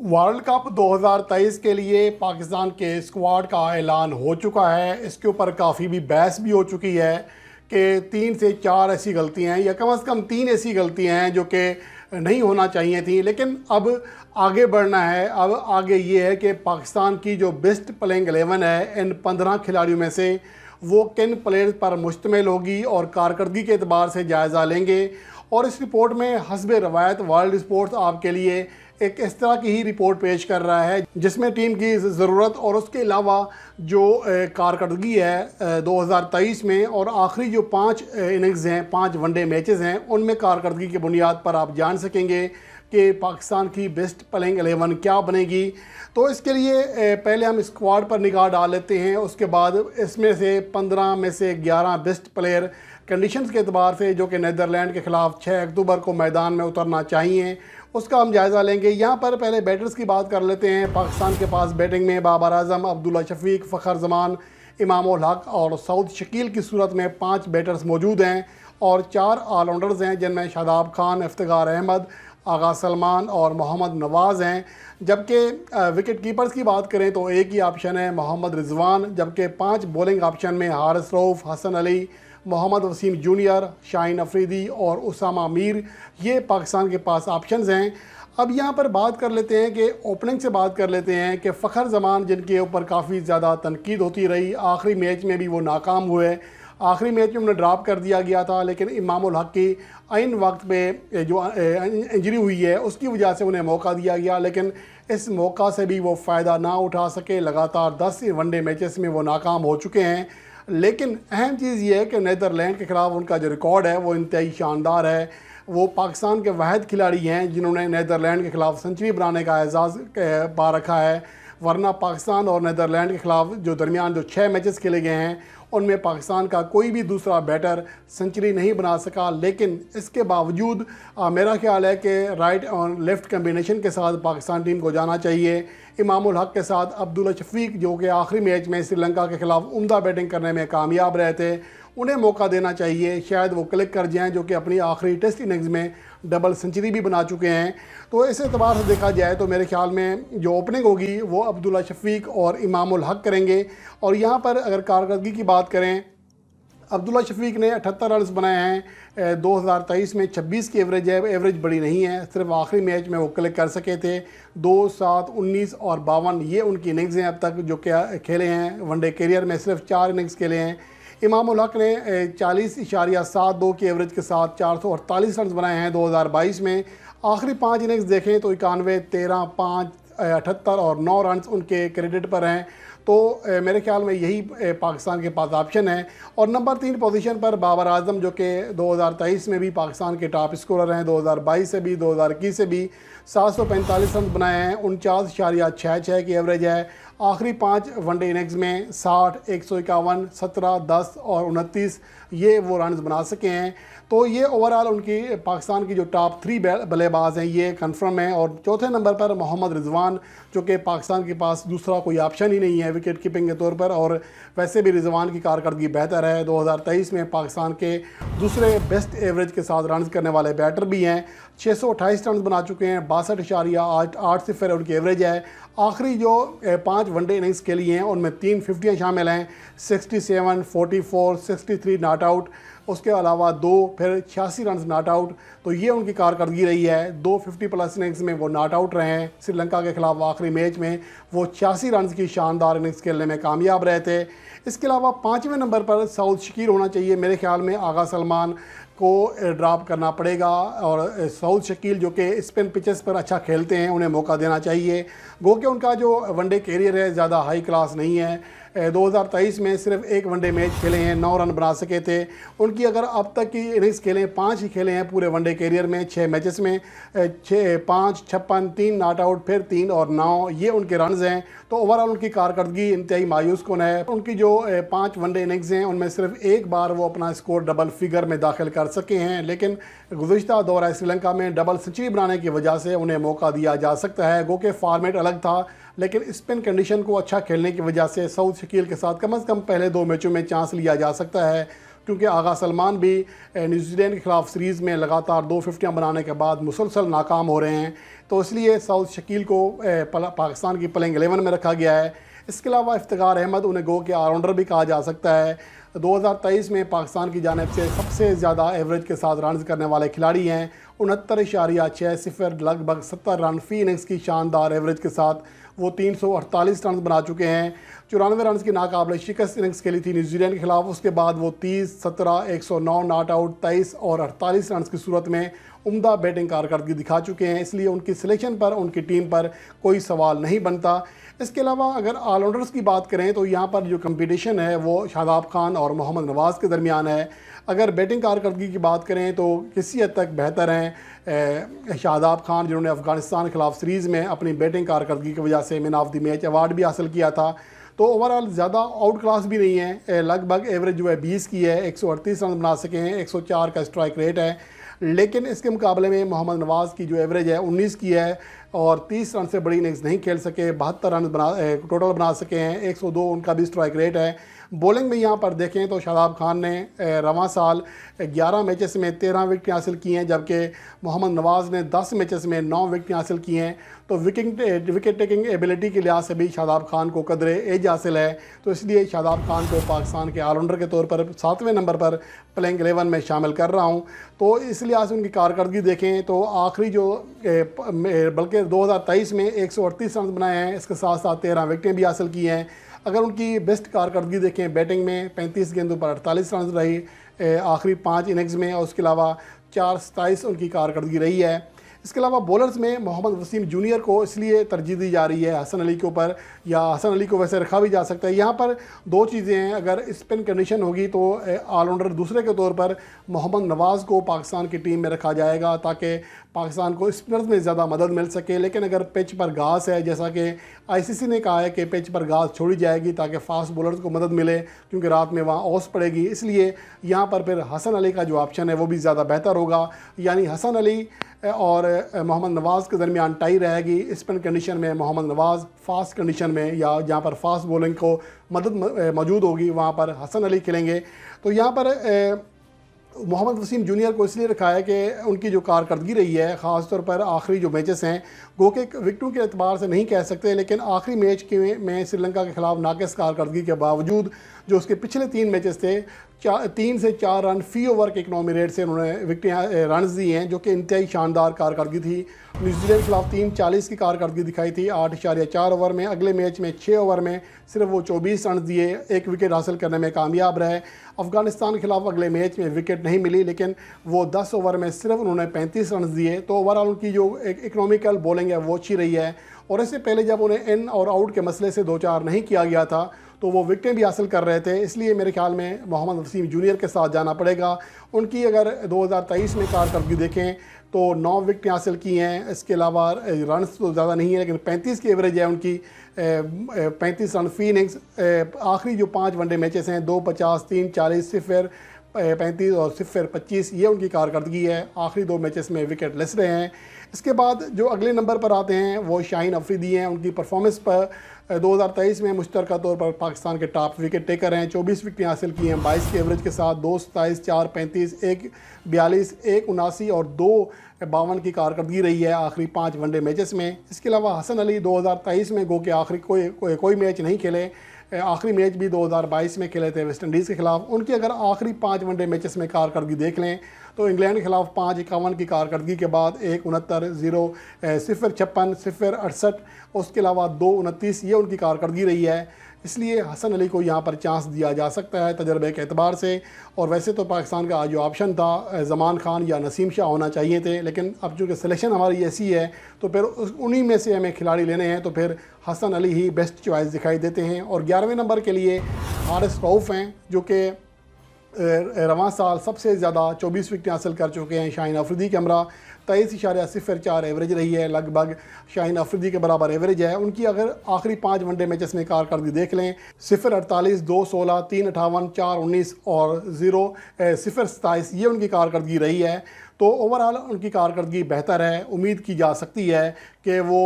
World cup 2023 के लिए पाकिस्तान के स्क्वाड का ऐलान हो चुका है। इसके ऊपर काफ़ी भी बहस भी हो चुकी है कि 3 से 4 ऐसी गलतियां हैं या कम से कम 3 ऐसी गलतियां हैं जो कि नहीं होना चाहिए थी। लेकिन अब आगे बढ़ना है। अब आगे ये है कि पाकिस्तान की जो बेस्ट प्लेइंग 11 है, इन 15 खिलाड़ियों में से वो किन प्लेयर्स पर मुश्तमिल होगी और कारकर्दगी के अतबार से जायज़ा लेंगे। और इस रिपोर्ट में हस्ब रवायत वर्ल्ड स्पोर्ट्स आपके लिए एक इस तरह की ही रिपोर्ट पेश कर रहा है जिसमें टीम की ज़रूरत और उसके अलावा जो कारकर्दगी है 2023 में और आखिरी जो 5 इनिंग्स हैं, 5 वनडे मैचेस हैं, उनमें कारकर्दगी की बुनियाद पर आप जान सकेंगे कि पाकिस्तान की बेस्ट प्लेइंग 11 क्या बनेगी। तो इसके लिए पहले हम स्क्वाड पर निगाह डाल लेते हैं। उसके बाद इसमें से 15 में से 11 बेस्ट प्लेयर कंडीशंस के अतबार से जो कि नीदरलैंड के ख़िलाफ़ 6 अक्टूबर को मैदान में उतरना चाहिए, उसका हम जायज़ा लेंगे। यहाँ पर पहले बैटर्स की बात कर लेते हैं। पाकिस्तान के पास बैटिंग में बाबर आजम, अब्दुल्ला शफीक, फ़खर जमान, इमाम उल हक और सऊद शकील की सूरत में 5 बैटर्स मौजूद हैं और 4 ऑलराउंडर्स हैं जिनमें शादाब खान, इफ्तिखार अहमद, आगा सलमान और मोहम्मद नवाज़ हैं। जबकि विकेट कीपर्स की बात करें तो एक ही ऑप्शन है मोहम्मद रिजवान, जबकि 5 बॉलिंग ऑप्शन में हारिस रऊफ़, हसन अली, मोहम्मद वसीम जूनियर, शाहीन अफरीदी और उसामा मीर, ये पाकिस्तान के पास ऑप्शंस हैं। अब यहाँ पर बात कर लेते हैं कि ओपनिंग से बात कर लेते हैं कि फ़खर जमान जिनके ऊपर काफ़ी ज़्यादा तनकीद होती रही, आखिरी मैच में भी वो नाकाम हुए। आखिरी मैच में उन्हें ड्रॉप कर दिया गया था, लेकिन इमाम उल हक की आइन वक्त पे जो इंजरी हुई है उसकी वजह से उन्हें मौका दिया गया, लेकिन इस मौका से भी वो फ़ायदा ना उठा सके। लगातार 10 वनडे मैचेस में वो नाकाम हो चुके हैं। लेकिन अहम चीज़ ये है कि नीदरलैंड के ख़िलाफ़ उनका जो रिकॉर्ड है वो इंतहाई शानदार है। वो पाकिस्तान के वाहिद खिलाड़ी हैं जिन्होंने नीदरलैंड के ख़िलाफ़ सेंचुरी बनाने का एजाज़ पा रखा है। वरना पाकिस्तान और नीदरलैंड के ख़िलाफ़ जो दरमियान जो 6 मैचेस खेले गए हैं उनमें पाकिस्तान का कोई भी दूसरा बैटर सेंचुरी नहीं बना सका। लेकिन इसके बावजूद मेरा ख्याल है कि राइट और लेफ़्ट कम्बिनेशन के साथ पाकिस्तान टीम को जाना चाहिए। इमाम उल हक के साथ अब्दुल्ला शफीक जो कि आखिरी मैच में श्रीलंका के ख़िलाफ़ उम्दा बैटिंग करने में कामयाब रहे थे, उन्हें मौका देना चाहिए। शायद वो क्लिक कर जाएं, जो कि अपनी आखिरी टेस्ट इनिंग्स में डबल सेंचुरी भी बना चुके हैं। तो इस एतबार से देखा जाए तो मेरे ख्याल में जो ओपनिंग होगी वो अब्दुल्ला शफीक और इमाम उल हक करेंगे। और यहाँ पर अगर कारकर्दगी की बात करें, अब्दुल्ला शफीक ने 78 रन बनाए हैं। 2023 में 26 की एवरेज है, एवरेज बड़ी नहीं है। सिर्फ आखिरी मैच में वो क्लिक कर सके थे। 2, 7, 19 और 52 ये उनकी इनिंग्स हैं अब तक जो क्या खेले हैं। वनडे करियर में सिर्फ 4 इनिंग्स खेले हैं। इमाम उल हक ने 40.72 की एवरेज के साथ 448 रन बनाए हैं 2022 में। आखिरी 5 इनिंग्स देखें तो 91, 13, 5, 78 और 9 रन उनके क्रेडिट पर हैं। तो मेरे ख्याल में यही पाकिस्तान के पास ऑप्शन है। और नंबर 3 पोजीशन पर बाबर आजम जो कि 2023 में भी पाकिस्तान के टॉप स्कोरर हैं, 2022 से भी 2021 से भी 745 रन बनाए हैं। 49.66 की एवरेज है। आखिरी 5 वनडे इनिंग्स में 60, 151, 17, 10 और 29 ये वो रन्स बना सके हैं। तो ये ओवरऑल उनकी पाकिस्तान की जो टॉप 3 बल्लेबाज हैं ये कंफर्म है। और चौथे नंबर पर मोहम्मद रिजवान जो कि पाकिस्तान के पास दूसरा कोई ऑप्शन ही नहीं है विकेट कीपिंग के तौर पर। और वैसे भी रिजवान की कारकर्दगी बेहतर है। 2023 में पाकिस्तान के दूसरे बेस्ट एवरेज के साथ रन करने वाले बैटर भी हैं। 628 रन बना चुके हैं। 62.8 सिफर उनकी एवरेज है। आखिरी जो 5 वनडे इनिंग्स के लिए हैं उनमें 3 50 शामिल हैं। 67, 44, 63 नॉट आउट, उसके अलावा 2 फिर 86 रन नॉट आउट। तो ये उनकी कारकर्दगी रही है। 2 50+ इनिंग्स में वो नॉट आउट रहे हैं। श्रीलंका के ख़िलाफ़ आखिरी मैच में वो 86 रन की शानदार इनिंग्स खेलने में कामयाब रहे थे। इसके अलावा 5वें नंबर पर सऊद शकील होना चाहिए। मेरे ख्याल में आगा सलमान को ड्रॉप करना पड़ेगा और सऊद शकील जो कि स्पिन पिचेस पर अच्छा खेलते हैं उन्हें मौका देना चाहिए। गो कि उनका जो वनडे कैरियर है ज़्यादा हाई क्लास नहीं है। 2023 में सिर्फ 1 वनडे मैच खेले हैं, 9 रन बना सके थे। उनकी अगर अब तक की इनिंग्स खेलें 5 ही खेले हैं पूरे वनडे कैरियर में 6 मैचेस में, 6, 5, 56, 3 नॉट आउट, फिर 3 और 9 ये उनके रन्स हैं। तो ओवरऑल उनकी कारकर्दगी इंतहाई मायूस कुन है। उनकी जो 5 वनडे इनिंग्स हैं उनमें सिर्फ एक बार वो अपना स्कोर डबल फिगर में दाखिल कर सके हैं। लेकिन गुज़िश्ता दौरा श्रीलंका में डबल सेंचुरी बनाने की वजह से उन्हें मौका दिया जा सकता है। गो के फॉर्मेट अलग था, लेकिन स्पिन कंडीशन को अच्छा खेलने की वजह से सऊद शकील के साथ कम से कम पहले 2 मैचों में चांस लिया जा सकता है। क्योंकि आगा सलमान भी न्यूजीलैंड के ख़िलाफ़ सीरीज़ में लगातार 2 फिफ्टियाँ बनाने के बाद मुसलसल नाकाम हो रहे हैं, तो इसलिए सऊद शकील को पाकिस्तान की प्लेइंग 11 में रखा गया है। इसके अलावा इफ्तिखार अहमद, उन्हें गो के ऑलराउंडर भी कहा जा सकता है। 2023 में पाकिस्तान की जानिब से सबसे ज़्यादा एवरेज के साथ रन करने वाले खिलाड़ी हैं। 69.60, लगभग 70 रन फ़ी इनिंग्स की शानदार एवरेज के साथ वो 348 रन बना चुके हैं। 94 रन की नाकाबिल शिकस्त इनिंग्स खेली थी न्यूजीलैंड के खिलाफ। उसके बाद वो 30, 17, 109 नॉट आउट, 23 और 48 रन की सूरत में उम्दा बैटिंग कारकर्दगी दिखा चुके हैं। इसलिए उनकी सिलेक्शन पर, उनकी टीम पर कोई सवाल नहीं बनता। इसके अलावा अगर ऑलराउंडर्स की बात करें तो यहाँ पर जो कंपटीशन है वो शादाब खान और मोहम्मद नवाज़ के दरमियान है। अगर बैटिंग कारकर्दगी की बात करें तो किसी हद तक बेहतर हैं शादाब खान, जिन्होंने अफ़गानिस्तान के खिलाफ सीरीज़ में अपनी बैटिंग कारकर्दगी की वजह से man of the match award भी हासिल किया था। तो ओवरऑल ज़्यादा आउट क्लास भी नहीं है, लगभग एवरेज जो है 20 की है, 138 रन बना सके हैं, 104 का स्ट्राइक रेट है। लेकिन इसके मुकाबले में मोहम्मद नवाज़ की जो एवरेज है 19 की है और 30 रन से बड़ी इनिंग्स नहीं खेल सके, 72 रन टोटल बना सके हैं, 102 उनका भी स्ट्राइक रेट है। बॉलिंग में यहाँ पर देखें तो शादाब खान ने रवां साल 11 मैचेस में 13 विकेट हासिल की हैं, जबकि मोहम्मद नवाज़ ने 10 मैचेस में 9 विकेट हासिल की हैं। तो विकेट टेकिंग एबिलिटी के लिहाज से भी शादाब खान को कदरे एज हासिल है। तो इसलिए शादाब खान को पाकिस्तान के ऑलराउंडर के तौर पर 7वें नंबर पर प्लेइंग 11 में शामिल कर रहा हूँ। तो इस लिहाज से उनकी कारकर्दगी देखें तो आखिरी जो बल्कि 2023 में 138 रन बनाए हैं, इसके साथ साथ 13 विकेटें भी हासिल की हैं। अगर उनकी बेस्ट कारकर्दगी देखें बैटिंग में 35 गेंदों पर 48 रन रही आखिरी 5 इनिंग्स में, और उसके अलावा 4-27 उनकी कारकर्दगी रही है। इसके अलावा बॉलर्स में मोहम्मद वसीम जूनियर को इसलिए तरजीह दी जा रही है हसन अली के ऊपर, या हसन अली को वैसे रखा भी जा सकता है। यहाँ पर दो चीज़ें हैं, अगर स्पिन कंडीशन होगी तो ऑलराउंडर दूसरे के तौर पर मोहम्मद नवाज़ को पाकिस्तान की टीम में रखा जाएगा ताकि पाकिस्तान को स्पिनर्स में ज़्यादा मदद मिल सके। लेकिन अगर पिच पर घास है, जैसा कि आईसीसी ने कहा है कि पिच पर घास छोड़ी जाएगी ताकि फास्ट बॉलर्स को मदद मिले, क्योंकि रात में वहाँ ओस पड़ेगी, इसलिए यहाँ पर फिर हसन अली का जो ऑप्शन है वो भी ज़्यादा बेहतर होगा। यानी हसन अली और मोहम्मद नवाज़ के दरमियान टाई रहेगी। स्पिन कंडीशन में मोहम्मद नवाज़, फास्ट कंडीशन में या जहाँ पर फास्ट बॉलिंग को मदद मौजूद होगी वहाँ पर हसन अली खेलेंगे। तो यहाँ पर मोहम्मद वसीम जूनियर को इसलिए रखा है कि उनकी जो कारकर्दगी रही है, ख़ास तौर पर आखिरी जो मैचेस हैं, गो के विकेटों के एतबार से नहीं कह सकते, लेकिन आखिरी मैच के में श्रीलंका के ख़िलाफ़ नाक़िस कारकर्दगी के बावजूद जो उसके पिछले 3 मैचेस थे, 3 से 4 रन फ़ी ओवर के इकनॉमी रेट से उन्होंने विकेटें रन दी हैं, जो कि इंतहाई शानदार कारकर्दगी थी। न्यूजीलैंड के खिलाफ 3.40 की कारकर्दगी दिखाई थी 8.4 ओवर में। अगले मैच में 6 ओवर में सिर्फ वो 24 रन दिए, 1 विकेट हासिल करने में कामयाब रहे। अफ़गानिस्तान के खिलाफ अगले मैच में विकेट नहीं मिली, लेकिन वो 10 ओवर में सिर्फ उन्होंने 35 रन दिए। तो ओवरऑल उनकी जो एक इकनॉमिकल बॉलिंग है वो अच्छी रही है। और इससे पहले जब उन्हें इन और आउट के मसले से 2-4 नहीं किया गया था तो वो विकेटें भी हासिल कर रहे थे। इसलिए मेरे ख्याल में मोहम्मद वसीम जूनियर के साथ जाना पड़ेगा। उनकी अगर 2023 में कारकर्दगी देखें तो 9 विकेटें हासिल की हैं। इसके अलावा रन्स तो ज़्यादा नहीं है, लेकिन 35 की एवरेज है उनकी, 35 रन फ़ी इनिंग्स। आखिरी जो 5 वनडे मैचेस हैं 2-50, 3-40, 0, 35 और 0-25, ये उनकी कारकर्दगी है। आखिरी 2 मैचेस में विकेट लेस रहे हैं। इसके बाद जो अगले नंबर पर आते हैं वो शाहीन अफरीदी हैं। उनकी परफॉर्मेंस पर 2023 में मुश्तरका तौर पर पाकिस्तान के टॉप विकेट टेकर हैं। 24 विकेटें हासिल की हैं 22 के एवरेज के साथ, 2-27, 4-35, 1-42, 1-79 और 2-52 की कारकर्दगी रही है आखिरी 5 वनडे मैचेस में। इसके अलावा हसन अली 2023 में गो के आखिरी कोई मैच नहीं खेले, आखिरी मैच भी 2022 में खेले थे वेस्ट इंडीज़ के खिलाफ। उनकी अगर आखिरी 5 वनडे मैचेस में कारकर्दगी देख लें तो इंग्लैंड के खिलाफ 5-51 की कारकर्दगी के बाद 1-69, 0-56, 0-68, उसके अलावा 2-29, ये उनकी कारकर्दगी रही है। इसलिए हसन अली को यहाँ पर चांस दिया जा सकता है तजर्बे के एतबार से। और वैसे तो पाकिस्तान का जो ऑप्शन था ज़मान खान या नसीम शाह होना चाहिए थे, लेकिन अब चूँकि सिलेक्शन हमारी ऐसी है तो फिर उन्हीं में से हमें खिलाड़ी लेने हैं, तो फिर हसन अली ही बेस्ट चॉइस दिखाई देते हैं। और 11वें नंबर के लिए हारिस रऊफ़ हैं, जो कि रवां साल सबसे ज़्यादा 24 विकेटें हासिल कर चुके हैं शाहीन अफरीदी के हमरा। 23.04 एवरेज रही है, लगभग शाहीन अफरीदी के बराबर एवरेज है। उनकी अगर आखिरी 5 वनडे मैचेस में कारकर्दगी देख लें 0-48, 2-16, 3-58, 4-19 और 0-27, ये उनकी कारकर्दगी रही है। तो ओवरऑल उनकी कारकर्दगी बेहतर है। उम्मीद की जा सकती है कि वो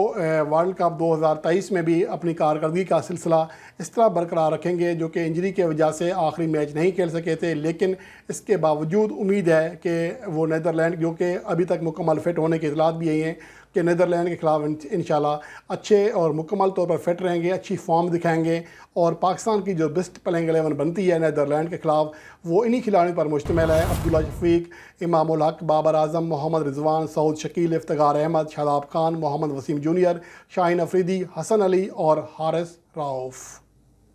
वर्ल्ड कप 2023 में भी अपनी कारकर्दगी का सिलसिला इस तरह बरकरार रखेंगे, जो कि इंजरी की वजह से आखिरी मैच नहीं खेल सके थे, लेकिन इसके बावजूद उम्मीद है कि वो नीदरलैंड, जो कि अभी तक मुकम्मल फिट होने की इतलात भी आई हैं कि नीदरलैंड के खिलाफ इंशाल्लाह अच्छे और मुकम्मल तौर पर फिट रहेंगे, अच्छी फॉर्म दिखाएंगे और पाकिस्तान की जो बेस्ट प्लेइंग 11 बनती है नीदरलैंड के खिलाफ वो इन्हीं खिलाड़ियों पर मुश्तमिल है। अब्दुल्ला शफीक, इमामुल हक, बाबर आजम, मोहम्मद रिजवान, सऊद शकील, इफ्तिखार अहमद, शादाब खान, मोहम्मद वसीम जूनियर, शाहीन अफरीदी, हसन अली और हारिस रऊफ़।